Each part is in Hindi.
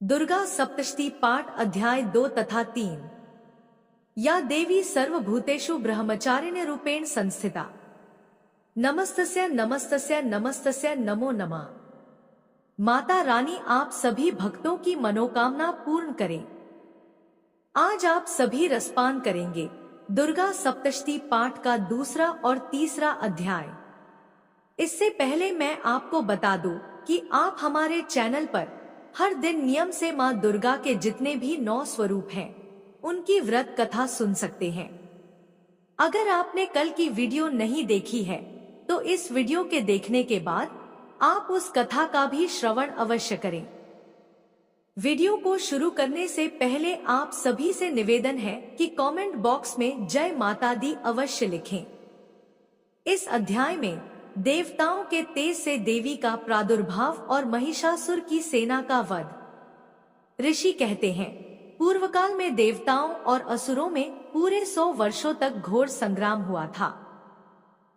दुर्गा सप्तशती पाठ अध्याय 2 तथा 3। या देवी सर्वभूतेषु ब्रह्मचारिण्य रूपेण संस्थिता। नमस्तस्य नमस्तस्य नमस्तस्य नमो नमः। माता रानी आप सभी भक्तों की मनोकामना पूर्ण करें। आज आप सभी रसपान करेंगे दुर्गा सप्तशती पाठ का दूसरा और तीसरा अध्याय। इससे पहले मैं आपको बता दूं कि आप हमारे चैनल पर हर दिन नियम से माँ दुर्गा के जितने भी 9 स्वरूप हैं, उनकी व्रत कथा सुन सकते हैं। अगर आपने कल की वीडियो नहीं देखी है, तो इस वीडियो के देखने के बाद आप उस कथा का भी श्रवण अवश्य करें। वीडियो को शुरू करने से पहले आप सभी से निवेदन है कि कमेंट बॉक्स में जय माता दी अवश्य लिखें। इस अध्याय में देवताओं के तेज से देवी का प्रादुर्भाव और महिषासुर की सेना का वध। ऋषि कहते हैं, पूर्व काल में देवताओं और असुरों में पूरे 100 वर्षों तक घोर संग्राम हुआ था।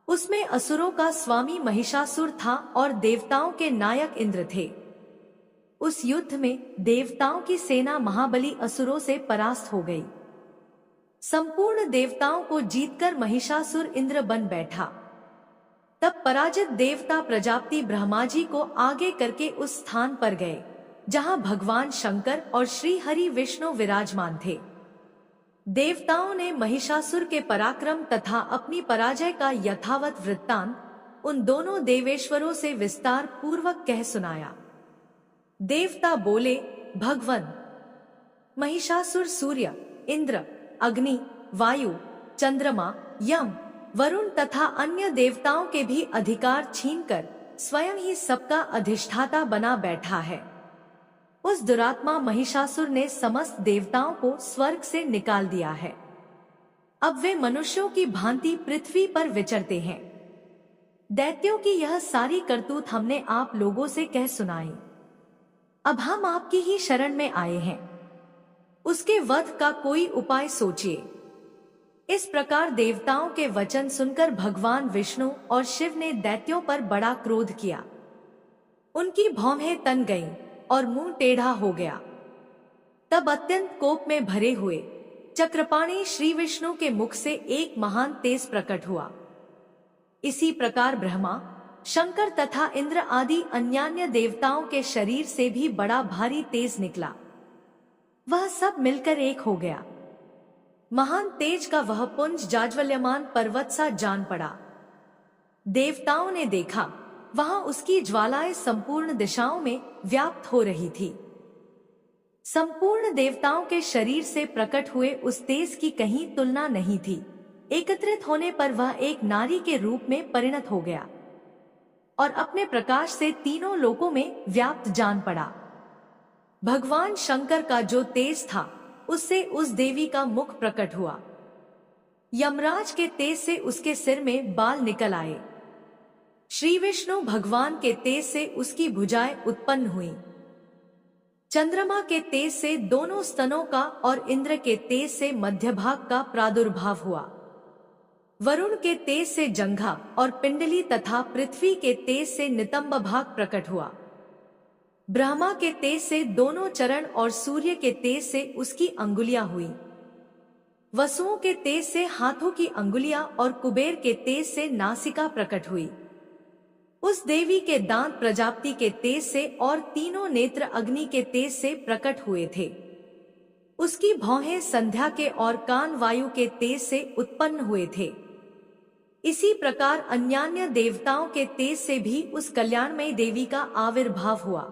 उसमें असुरों का स्वामी महिषासुर था और देवताओं के नायक इंद्र थे। उस युद्ध में देवताओं की सेना महाबली असुरों से परास्त हो गई। संपूर्ण देवताओं को जीतकर महिषासुर इंद्र बन बैठा। तब पराजित देवता प्रजापति ब्रह्मा जी को आगे करके उस स्थान पर गए जहां भगवान शंकर और श्री हरि विष्णु विराजमान थे। देवताओं ने महिषासुर के पराक्रम तथा अपनी पराजय का यथावत वृत्तांत उन दोनों देवेश्वरों से विस्तार पूर्वक कह सुनाया। देवता बोले, भगवन, महिषासुर सूर्य, इंद्र, अग्नि, वायु, चंद्रमा, यम, वरुण तथा अन्य देवताओं के भी अधिकार छीनकर स्वयं ही सबका अधिष्ठाता बना बैठा है। उस दुरात्मा महिषासुर ने समस्त देवताओं को स्वर्ग से निकाल दिया है। अब वे मनुष्यों की भांति पृथ्वी पर विचरते हैं। दैत्यों की यह सारी करतूत हमने आप लोगों से कह सुनाई। अब हम आपकी ही शरण में आए हैं। उसके वध का कोई उपाय सोचिए। इस प्रकार देवताओं के वचन सुनकर भगवान विष्णु और शिव ने दैत्यों पर बड़ा क्रोध किया। उनकी भौहें तन गईं और मुंह टेढ़ा हो गया। तब अत्यंत कोप में भरे हुए चक्रपाणी श्री विष्णु के मुख से एक महान तेज प्रकट हुआ। इसी प्रकार ब्रह्मा, शंकर तथा इंद्र आदि अन्यान्य देवताओं के शरीर से भी बड़ा भारी तेज निकला। वह सब मिलकर एक हो गया। महान तेज का वह पुंज जाज्वल्यमान पर्वत सा जान पड़ा। देवताओं ने देखा, वहां उसकी ज्वालाएं संपूर्ण दिशाओं में व्याप्त हो रही थी। संपूर्ण देवताओं के शरीर से प्रकट हुए उस तेज की कहीं तुलना नहीं थी। एकत्रित होने पर वह एक नारी के रूप में परिणत हो गया और अपने प्रकाश से तीनों लोकों में व्याप्त जान पड़ा। भगवान शंकर का जो तेज था, उससे उस देवी का मुख प्रकट हुआ। यमराज के तेज से उसके सिर में बाल निकल आए। श्री विष्णु भगवान के तेज से उसकी भुजाएं उत्पन्न हुई। चंद्रमा के तेज से दोनों स्तनों का और इंद्र के तेज से मध्य भाग का प्रादुर्भाव हुआ। वरुण के तेज से जंघा और पिंडली तथा पृथ्वी के तेज से नितंब भाग प्रकट हुआ। ब्रह्मा के तेज से दोनों चरण और सूर्य के तेज से उसकी अंगुलियां हुई। वसुओं के तेज से हाथों की अंगुलियां और कुबेर के तेज से नासिका प्रकट हुई। उस देवी के दांत प्रजापति के तेज से और तीनों नेत्र अग्नि के तेज से प्रकट हुए थे। उसकी भौहें संध्या के और कान वायु के तेज से उत्पन्न हुए थे। इसी प्रकार अन्यान्य देवताओं के तेज से भी उस कल्याणमयी देवी का आविर्भाव हुआ।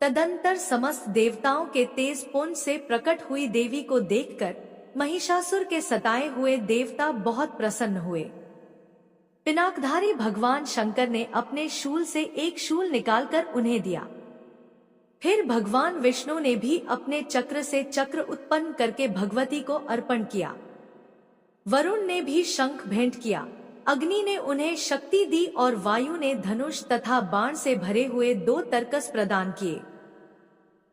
तदंतर समस्त देवताओं के तेज पुंज से प्रकट हुई देवी को देखकर महिषासुर के सताए हुए देवता बहुत प्रसन्न हुए। पिनाकधारी भगवान शंकर ने अपने शूल से एक शूल निकालकर उन्हें दिया। फिर भगवान विष्णु ने भी अपने चक्र से चक्र उत्पन्न करके भगवती को अर्पण किया। वरुण ने भी शंख भेंट किया। अग्नि ने उन्हें शक्ति दी और वायु ने धनुष तथा बाण से भरे हुए 2 तरकस प्रदान किए।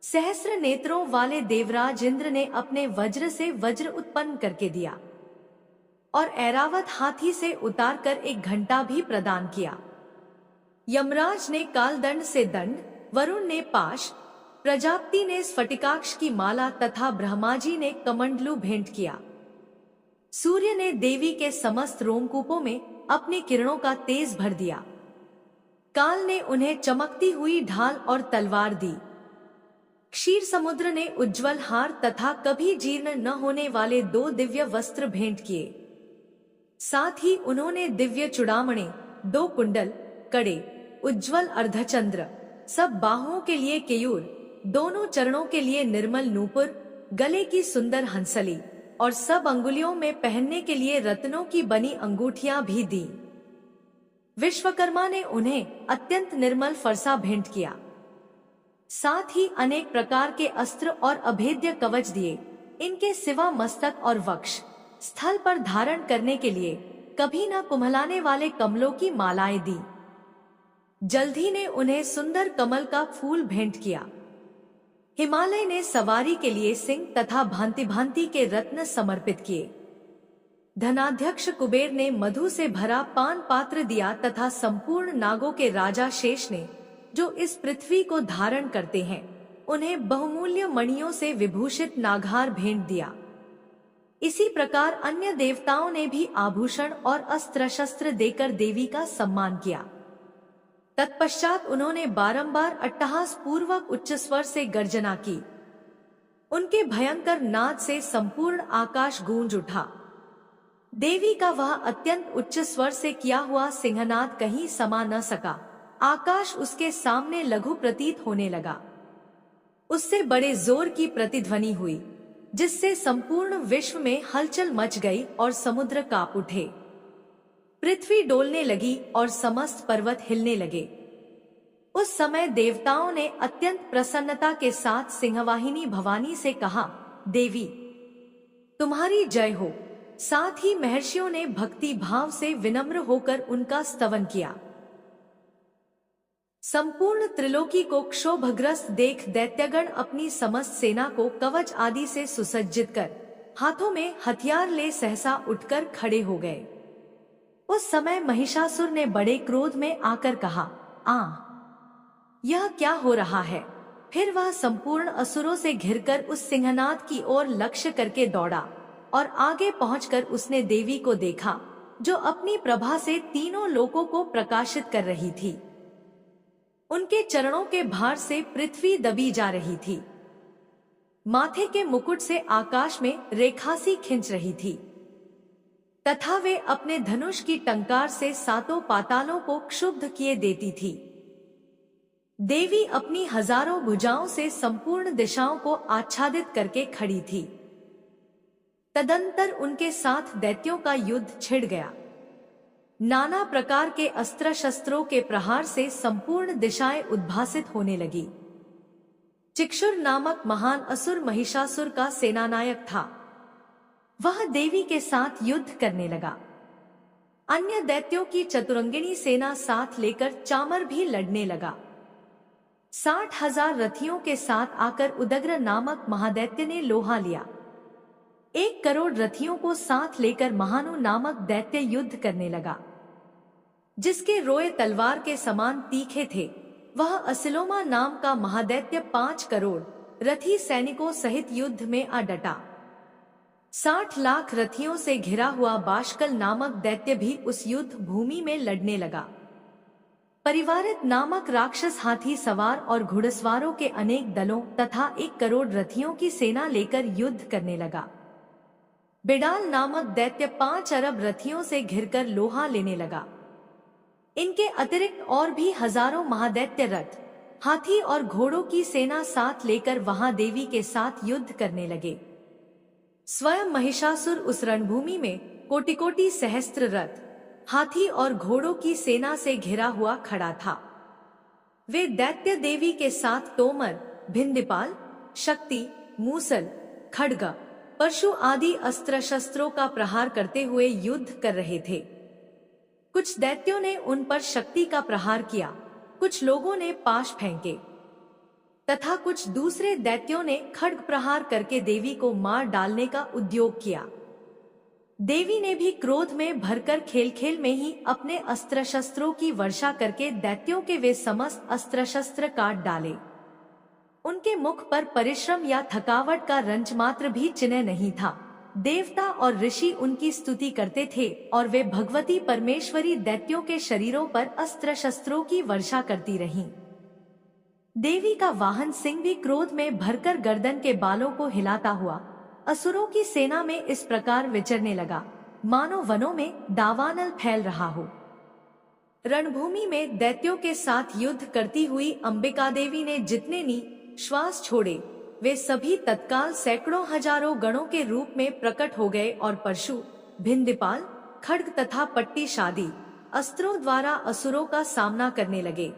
सहस्र नेत्रों वाले देवराज इंद्र ने अपने वज्र से वज्र उत्पन्न करके दिया और ऐरावत हाथी से उतारकर एक घंटा भी प्रदान किया। यमराज ने कालदंड से दंड, वरुण ने पाश, प्रजापति ने स्फटिकाक्ष की माला तथा ब्रह्माजी ने कमंडलू भेंट किया। सूर्य ने देवी के समस्त रोमकूपों में अपनी किरणों का तेज भर दिया। काल ने उन्हें चमकती हुई ढाल और तलवार दी। क्षीर समुद्र ने उज्जवल हार तथा कभी जीर्ण न होने वाले 2 दिव्य वस्त्र भेंट किए। साथ ही उन्होंने दिव्य चूड़ामणि, 2 कुंडल, कड़े, उज्जवल अर्धचंद्र, सब बाहुओं के लिए केयूर, दोनों चरणों के लिए निर्मल नूपुर, गले की सुंदर हंसली और सब अंगुलियों में पहनने के लिए रत्नों की बनी अंगूठियां भी दी। विश्वकर्मा ने उन्हें अत्यंत निर्मल फरसा भेंट किया। साथ ही अनेक प्रकार के अस्त्र और अभेद्य कवच दिए। इनके सिवा मस्तक और वक्ष स्थल पर धारण करने के लिए कभी न कुम्हलाने वाले कमलों की मालाएं दी। जल्दी ने उन्हें सुंदर कमल का फूल भेंट किया। हिमालय ने सवारी के लिए सिंह तथा भांति भांति के रत्न समर्पित किए। धनाध्यक्ष कुबेर ने मधु से भरा पान पात्र दिया तथा संपूर्ण नागों के राजा शेष ने, जो इस पृथ्वी को धारण करते हैं, उन्हें बहुमूल्य मणियों से विभूषित नागहार भेंट दिया। इसी प्रकार अन्य देवताओं ने भी आभूषण और अस्त्र शस्त्र देकर देवी का सम्मान किया। तत्पश्चात उन्होंने बारंबार अट्टहास पूर्वक उच्च स्वर से गर्जना की। उनके भयंकर नाद से संपूर्ण आकाश गूंज उठा। देवी का वह अत्यंत उच्च स्वर से किया हुआ सिंहनाद कहीं समा न सका। आकाश उसके सामने लघु प्रतीत होने लगा। उससे बड़े जोर की प्रतिध्वनि हुई, जिससे संपूर्ण विश्व में हलचल मच गई और समुद्र कांप उठे। पृथ्वी डोलने लगी और समस्त पर्वत हिलने लगे। उस समय देवताओं ने अत्यंत प्रसन्नता के साथ सिंहवाहिनी भवानी से कहा, देवी तुम्हारी जय हो। साथ ही महर्षियों ने भक्ति भाव से विनम्र होकर उनका स्तवन किया। संपूर्ण त्रिलोकी को क्षोभग्रस्त देख दैत्यगण अपनी समस्त सेना को कवच आदि से सुसज्जित कर हाथों में हथियार ले सहसा उठकर खड़े हो गए। उस समय महिषासुर ने बड़े क्रोध में आकर कहा, यह क्या हो रहा है? फिर वह संपूर्ण असुरों से घिरकर उस सिंहनाद की ओर लक्ष्य करके दौड़ा और आगे पहुंचकर उसने देवी को देखा, जो अपनी प्रभा से तीनों लोकों को प्रकाशित कर रही थी। उनके चरणों के भार से पृथ्वी दबी जा रही थी। माथे के मुकुट से आकाश में रेखासी खिंच रही थी तथा वे अपने धनुष की टंकार से सातों पातालों को क्षुब्ध किए देती थी। देवी अपनी हजारों भुजाओं से संपूर्ण दिशाओं को आच्छादित करके खड़ी थी। तदंतर उनके साथ दैत्यों का युद्ध छिड़ गया। नाना प्रकार के अस्त्र शस्त्रों के प्रहार से संपूर्ण दिशाएं उद्भासित होने लगी। चिक्षुर नामक महान असुर महिषासुर का सेनानायक था। वह देवी के साथ युद्ध करने लगा। अन्य दैत्यों की चतुरंगिणी सेना साथ लेकर चामर भी लड़ने लगा। 60,000 रथियों के साथ आकर उदग्र नामक महादैत्य ने लोहा लिया। 1 करोड़ रथियों को साथ लेकर महानु नामक दैत्य युद्ध करने लगा, जिसके रोए तलवार के समान तीखे थे। वह असिलोमा नाम का महादैत्य 5 करोड़ रथी सैनिकों सहित युद्ध में आ डटा। 60 लाख रथियों से घिरा हुआ बाशकल नामक दैत्य भी उस युद्ध भूमि में लड़ने लगा। परिवारित नामक राक्षस हाथी सवार और घुड़सवारों के अनेक दलों तथा 1 करोड़ रथियों की सेना लेकर युद्ध करने लगा। बिडाल नामक दैत्य 5 अरब रथियों से घिरकर लोहा लेने लगा। इनके अतिरिक्त और भी हजारों महादैत्य रथ, हाथी और घोड़ों की सेना साथ लेकर वहां देवी के साथ युद्ध करने लगे। स्वयं महिषासुर उस रणभूमि में कोटि-कोटि सहस्त्र रथ, हाथी और घोड़ों की सेना से घिरा हुआ खड़ा था। वे दैत्य देवी के साथ तोमर, भिंडिपाल, शक्ति, मूसल, खड्ग, परशु आदि अस्त्र शस्त्रों का प्रहार करते हुए युद्ध कर रहे थे। कुछ दैत्यों ने उन पर शक्ति का प्रहार किया, कुछ लोगों ने पाश फेंके तथा कुछ दूसरे दैत्यों ने खड्ग प्रहार करके देवी को मार डालने का उद्योग किया। देवी ने भी क्रोध में भरकर खेल खेल में ही अपने अस्त्र शस्त्रों की वर्षा करके दैत्यों के वे समस्त अस्त्र शस्त्र काट डाले। उनके मुख पर परिश्रम या थकावट का रंज मात्र भी चिन्ह नहीं था। देवता और ऋषि उनकी स्तुति करते थे और वे भगवती परमेश्वरी दैत्यों के शरीरों पर अस्त्र शस्त्रों की वर्षा करती रहीं। देवी का वाहन सिंह भी क्रोध में भरकर गर्दन के बालों को हिलाता हुआ असुरों की सेना में इस प्रकार विचरने लगा, मानो वनों में दावानल फैल रहा हो। रणभूमि में दैत्यों के साथ युद्ध करती हुई अंबिका देवी ने जितने श्वास छोड़े, वे सभी तत्काल सैकड़ों हजारों गणों के रूप में प्रकट हो गए और परशु, भिंदीपाल, खड्ग तथा पट्टीशादी अस्त्रों द्वारा असुरों का सामना करने लगे।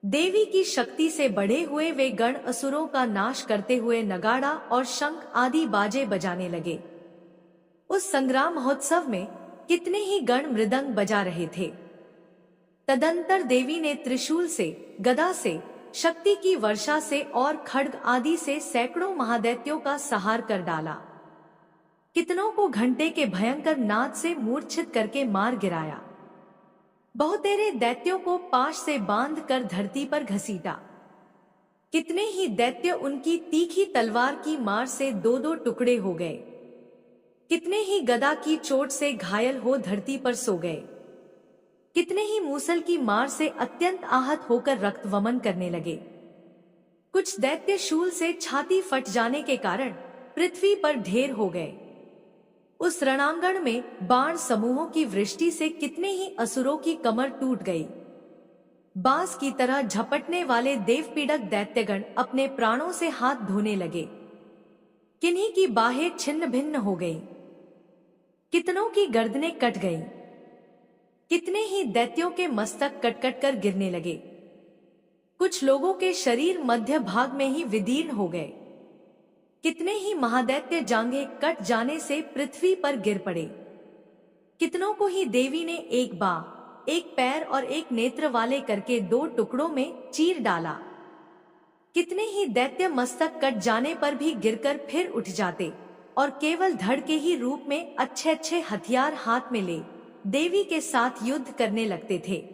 देवी की शक्ति से बढ़े हुए वे गण असुरों का नाश करते हुए नगाड़ा और शंख आदि बाजे बजाने लगे। उस संग्राम महोत्सव में कितने ही गण मृदंग बजा रहे थे। तदंतर देवी ने त्रिशूल से, गदा से, शक्ति की वर्षा से और खड्ग आदि से सैकड़ों महादैत्यों का संहार कर डाला। कितनों को घंटे के भयंकर नाद से मूर्छित करके मार गिराया। बहुतेरे दैत्यों को पाश से बांधकर धरती पर घसीटा। कितने ही दैत्य उनकी तीखी तलवार की मार से दो दो टुकड़े हो गए। कितने ही गदा की चोट से घायल हो धरती पर सो गए। कितने ही मूसल की मार से अत्यंत आहत होकर रक्तवमन करने लगे। कुछ दैत्य शूल से छाती फट जाने के कारण पृथ्वी पर ढेर हो गए। उस रणांगण में बाण समूहों की वृष्टि से कितने ही असुरों की कमर टूट गई। बांस की तरह झपटने वाले देवपीड़क दैत्यगण अपने प्राणों से हाथ धोने लगे। किन्हीं की बाहें छिन्न भिन्न हो गई। कितनों की गर्दनें कट गईं। कितने ही दैत्यों के मस्तक कट-कट कर गिरने लगे। कुछ लोगों के शरीर मध्य भाग में ही विदीर्ण हो गए। कितने ही महादैत्य जांघें कट जाने से पृथ्वी पर गिर पड़े। कितनों को ही देवी ने एक बाह, एक पैर और एक नेत्र वाले करके दो टुकड़ों में चीर डाला। कितने ही दैत्य मस्तक कट जाने पर भी गिरकर फिर उठ जाते और केवल धड़ के ही रूप में अच्छे अच्छे हथियार हाथ में ले देवी के साथ युद्ध करने लगते थे।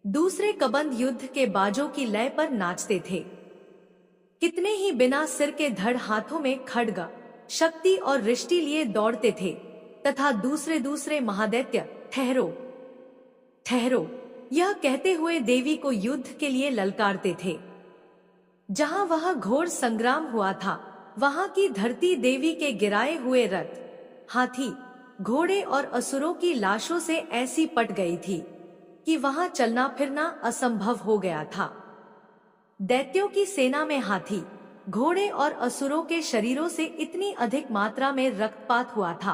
दूसरे कबंध युद्ध के बाजों की लय पर नाचते थे। कितने ही बिना सिर के धड़ हाथों में खड्ग, शक्ति और रिष्टि लिए दौड़ते थे तथा दूसरे दूसरे महादैत्य ठहरो ठहरो यह कहते हुए देवी को युद्ध के लिए ललकारते थे। जहां वह घोर संग्राम हुआ था वहां की धरती देवी के गिराए हुए रथ, हाथी, घोड़े और असुरों की लाशों से ऐसी पट गई थी कि वहां चलना फिरना असंभव हो गया था। दैत्यों की सेना में हाथी, घोड़े और असुरों के शरीरों से इतनी अधिक मात्रा में रक्तपात हुआ था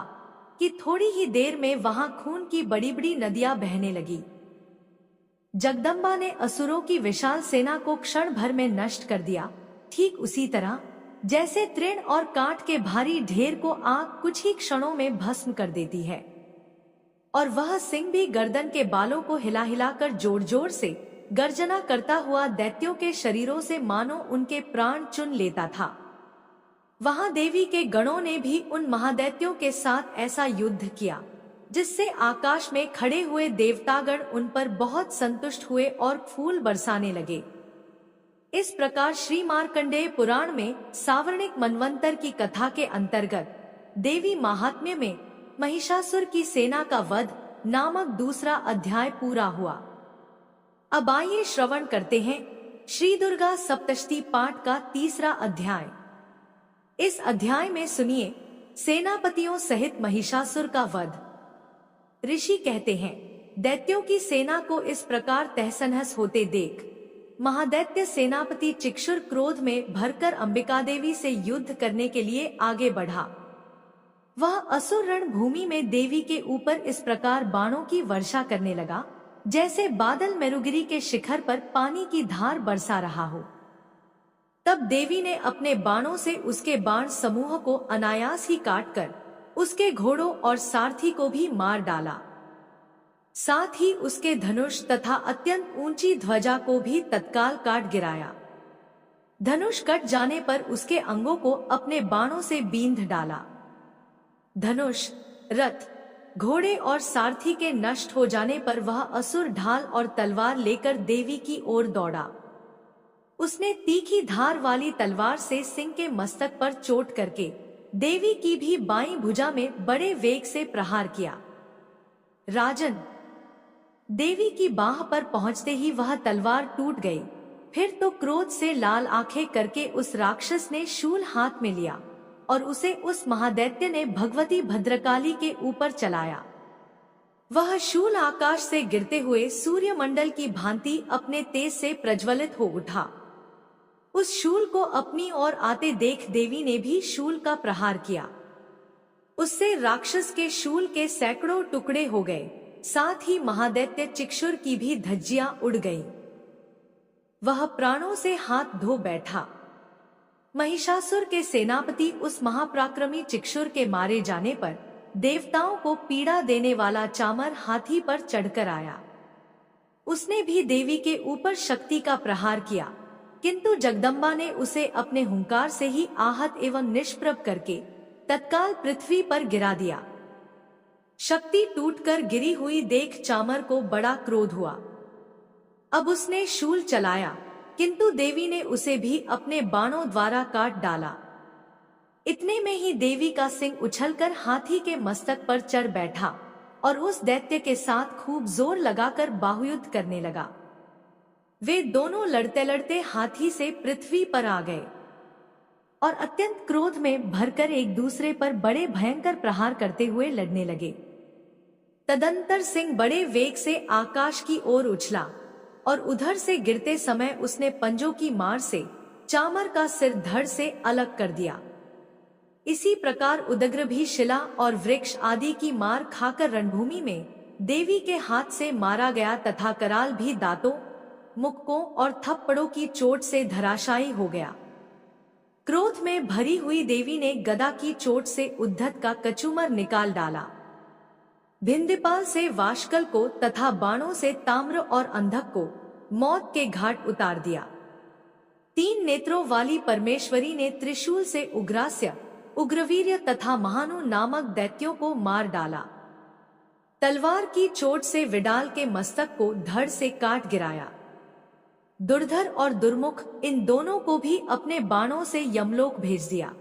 कि थोड़ी ही देर में वहां खून की बड़ी बड़ी नदियां बहने लगी। जगदम्बा ने असुरों की विशाल सेना को क्षण भर में नष्ट कर दिया। ठीक उसी तरह जैसे तृण और कांट के भारी ढेर को आग कुछ ही क्षणों में भस्म कर देती है। और वह सिंह भी गर्दन के बालों को हिला हिलाकर जोर जोर से गर्जना करता हुआ दैत्यों के शरीरों से मानो उनके प्राण चुन लेता था। वहां देवी के गणों ने भी उन महादैत्यों के साथ ऐसा युद्ध किया जिससे आकाश में खड़े हुए देवतागण उन पर बहुत संतुष्ट हुए और फूल बरसाने लगे। इस प्रकार श्री मार्कंडेय पुराण में सावर्णिक मनवंतर की कथा के अंतर्गत देवी महात्म्य में महिषासुर की सेना का वध नामक दूसरा अध्याय पूरा हुआ। अब आइए श्रवण करते हैं श्री दुर्गा सप्तशती पाठ का तीसरा अध्याय। इस अध्याय में सुनिए सेनापतियों सहित महिषासुर का वध। ऋषि कहते हैं, दैत्यों की सेना को इस प्रकार तहस नहस होते देख महादैत्य सेनापति चिक्षुर क्रोध में भरकर अंबिका देवी से युद्ध करने के लिए आगे बढ़ा। वह असुर रणभूमि में देवी के ऊपर इस प्रकार बाणों की वर्षा करने लगा जैसे बादल मेरुगिरी के शिखर पर पानी की धार बरसा रहा हो। तब देवी ने अपने बाणों से उसके बाण समूह को अनायास ही काटकर उसके घोड़ों और सारथी को भी मार डाला। साथ ही उसके धनुष तथा अत्यंत ऊंची ध्वजा को भी तत्काल काट गिराया। धनुष कट जाने पर उसके अंगों को अपने बाणों से बींध डाला। धनुष, रथ, घोड़े और सारथी के नष्ट हो जाने पर वह असुर ढाल और तलवार लेकर देवी की ओर दौड़ा। उसने तीखी धार वाली तलवार से सिंह के मस्तक पर चोट करके देवी की भी बाईं भुजा में बड़े वेग से प्रहार किया। राजन, देवी की बाह पर पहुंचते ही वह तलवार टूट गई। फिर तो क्रोध से लाल आंखें करके उस राक्षस ने शूल हाथ में लिया और उसे उस महादैत्य ने भगवती भद्रकाली के ऊपर चलाया। वह शूल आकाश से गिरते हुए सूर्यमंडल की भांति अपने तेज से प्रज्वलित हो उठा। उस शूल को अपनी ओर आते देख देवी ने भी शूल का प्रहार किया। उससे राक्षस के शूल के सैकड़ों टुकड़े हो गए, साथ ही महादैत्य चिक्षुर की भी धज्जियां उड़ गईं। वह प्राणों से हाथ धो बैठा। महिषासुर के सेनापति उस महापराक्रमी चिक्षुर के मारे जाने पर देवताओं को पीड़ा देने वाला चामर हाथी पर चढ़कर आया। उसने भी देवी के ऊपर शक्ति का प्रहार किया, किंतु जगदम्बा ने उसे अपने हुंकार से ही आहत एवं निष्प्रभ करके तत्काल पृथ्वी पर गिरा दिया। शक्ति टूटकर गिरी हुई देख चामर को बड़ा क्रोध हुआ। अब उसने शूल चलाया, किंतु देवी ने उसे भी अपने बाणों द्वारा काट डाला। इतने में ही देवी का सिंह उछलकर हाथी के मस्तक पर चढ़ बैठा और उस दैत्य के साथ खूब जोर लगाकर बाहुयुद्ध करने लगा। वे दोनों लड़ते लड़ते हाथी से पृथ्वी पर आ गए और अत्यंत क्रोध में भरकर एक दूसरे पर बड़े भयंकर प्रहार करते हुए लड़ने लगे। तदंतर सिंह बड़े वेग से आकाश की ओर उछला और उधर से गिरते समय उसने पंजों की मार से चामर का सिर धड़ से अलग कर दिया। इसी प्रकार उदग्र भी शिला और वृक्ष आदि की मार खाकर रणभूमि में देवी के हाथ से मारा गया तथा कराल भी दांतों, मुक्कों और थप्पड़ों की चोट से धराशायी हो गया। क्रोध में भरी हुई देवी ने गदा की चोट से उद्धत का कचूमर निकाल डाला। भिंदीपाल से वाशकल को तथा बाणों से ताम्र और अंधक को मौत के घाट उतार दिया। 3 नेत्रों वाली परमेश्वरी ने त्रिशूल से उग्रास्य, उग्रवीर्य तथा महानु नामक दैत्यों को मार डाला। तलवार की चोट से विडाल के मस्तक को धड़ से काट गिराया। दुर्धर और दुर्मुख इन दोनों को भी अपने बाणों से यमलोक भेज दिया।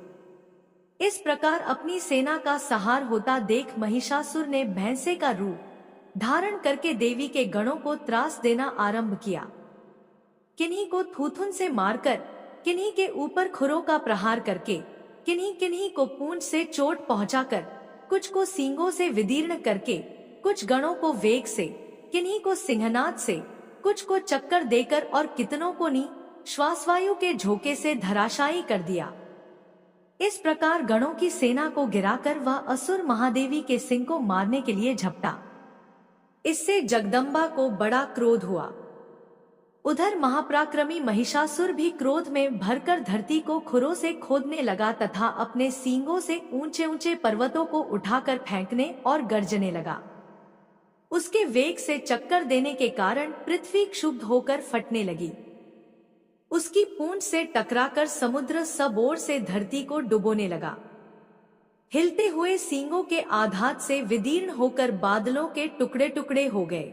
इस प्रकार अपनी सेना का सहार होता देख महिषासुर ने भैंसे का रूप धारण करके देवी के गणों को त्रास देना आरंभ किया। किन्हीं को थूथुन से मारकर, किन्हीं के ऊपर खुरों का प्रहार करके, किन्हीं किन्हीं को पूंछ से चोट पहुंचाकर, कुछ को सींगों से विदीर्ण करके, कुछ गणों को वेग से, किन्हीं को सिंहनाद से, कुछ को चक्कर देकर और कितनों को नी श्वासवायु के झोंके से धराशायी कर दिया। इस प्रकार गणों की सेना को गिराकर वह असुर महादेवी के सिंह को मारने के लिए झपटा। इससे जगदम्बा को बड़ा क्रोध हुआ। उधर महापराक्रमी महिषासुर भी क्रोध में भरकर धरती को खुरों से खोदने लगा तथा अपने सींगों से ऊंचे ऊंचे पर्वतों को उठाकर फेंकने और गर्जने लगा। उसके वेग से चक्कर देने के कारण पृथ्वी क्षुब्ध होकर फटने लगी। उसकी पूंछ से टकराकर समुद्र सब ओर से धरती को डुबोने लगा। हिलते हुए सींगों के आघात से विदीर्ण होकर बादलों के टुकड़े टुकड़े हो गए।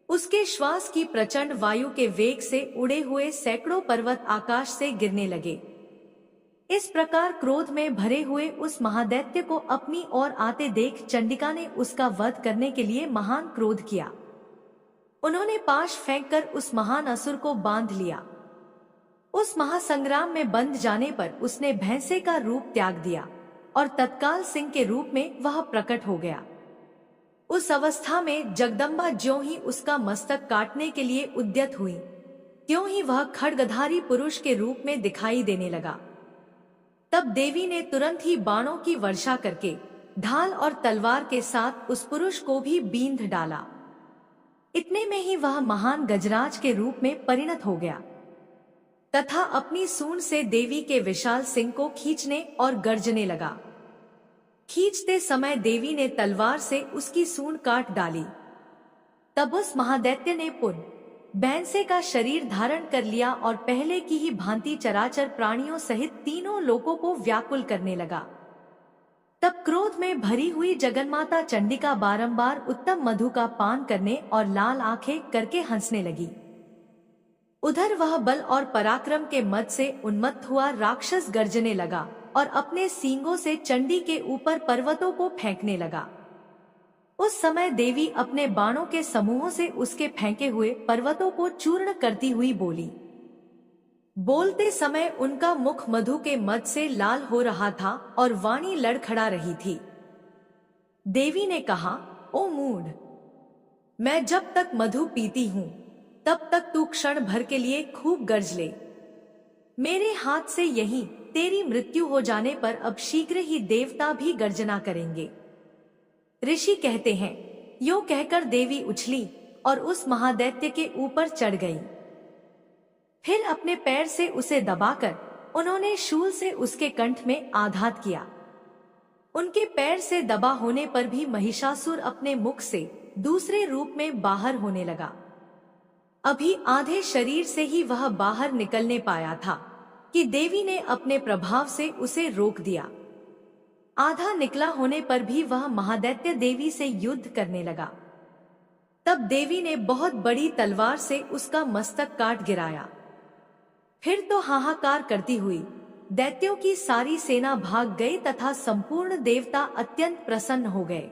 उसके श्वास की प्रचंड वायु के वेग से उड़े हुए सैकड़ों पर्वत आकाश से गिरने लगे। इस प्रकार क्रोध में भरे हुए उस महादैत्य को अपनी ओर आते देख चंडिका ने उसका वध करने के लिए महान क्रोध किया। उन्होंने पाश फेंककर उस महान असुर को बांध लिया। उस महासंग्राम में बंध जाने पर उसने भैंसे का रूप त्याग दिया और तत्काल सिंह के रूप में वह प्रकट हो गया। उस अवस्था में जगदम्बा ज्यों ही उसका मस्तक काटने के लिए उद्यत हुई, त्यों ही वह खड्गधारी पुरुष के रूप में दिखाई देने लगा। तब देवी ने तुरंत ही बाणों की वर्षा करके ढाल और तलवार के साथ उस पुरुष को भी बींध डाला। इतने में ही वह महान गजराज के रूप में परिणत हो गया तथा अपनी सूंड से देवी के विशाल सिंह को खींचने और गर्जने लगा। खींचते समय देवी ने तलवार से उसकी सूंड काट डाली। तब उस महादैत्य ने पुनः भैंसे का शरीर धारण कर लिया और पहले की ही भांति चराचर प्राणियों सहित तीनों लोकों को व्याकुल करने लगा। तब क्रोध में भरी हुई जगन्माता चंडिका बारंबार उत्तम मधु का पान करने और लाल आंखें करके हंसने लगी। उधर वह बल और पराक्रम के मद से उन्मत्त हुआ राक्षस गर्जने लगा और अपने सींगों से चंडी के ऊपर पर्वतों को फेंकने लगा। उस समय देवी अपने बाणों के समूहों से उसके फेंके हुए पर्वतों को चूर्ण करती हुई बोली। बोलते समय उनका मुख मधु के मद से लाल हो रहा था और वाणी लड़खड़ा रही थी। देवी ने कहा, ओ मूढ़, मैं जब तक मधु पीती हूं तब तक तू क्षण भर के लिए खूब गर्ज ले। मेरे हाथ से यही तेरी मृत्यु हो जाने पर अब शीघ्र ही देवता भी गर्जना करेंगे। ऋषि कहते हैं, यो कहकर देवी उछली और उस महादैत्य के ऊपर चढ़ गई। फिर अपने पैर से उसे दबाकर उन्होंने शूल से उसके कंठ में आघात किया। उनके पैर से दबा होने पर भी महिषासुर अपने मुख से दूसरे रूप में बाहर होने लगा। अभी आधे शरीर से ही वह बाहर निकलने पाया था कि देवी ने अपने प्रभाव से उसे रोक दिया। आधा निकला होने पर भी वह महादैत्य देवी से युद्ध करने लगा। तब देवी ने बहुत बड़ी तलवार से उसका मस्तक काट गिराया। फिर तो हाहाकार करती हुई दैत्यों की सारी सेना भाग गई तथा संपूर्ण देवता अत्यंत प्रसन्न हो गए।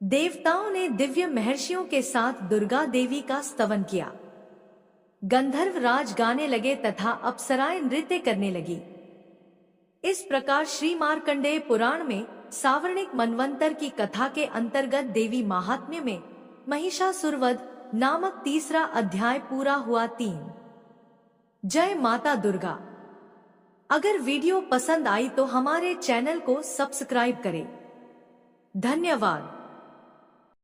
देवताओं ने दिव्य महर्षियों के साथ दुर्गा देवी का स्तवन किया। गंधर्व राज गाने लगे तथा अप्सराएं नृत्य करने लगी। इस प्रकार श्री मार्कंडेय पुराण में सावर्णिक मनवंतर की कथा के अंतर्गत देवी महात्म्य में महिषासुरवध नामक तीसरा अध्याय पूरा हुआ। 3। जय माता दुर्गा। अगर वीडियो पसंद आई तो हमारे चैनल को सब्सक्राइब करें। धन्यवाद।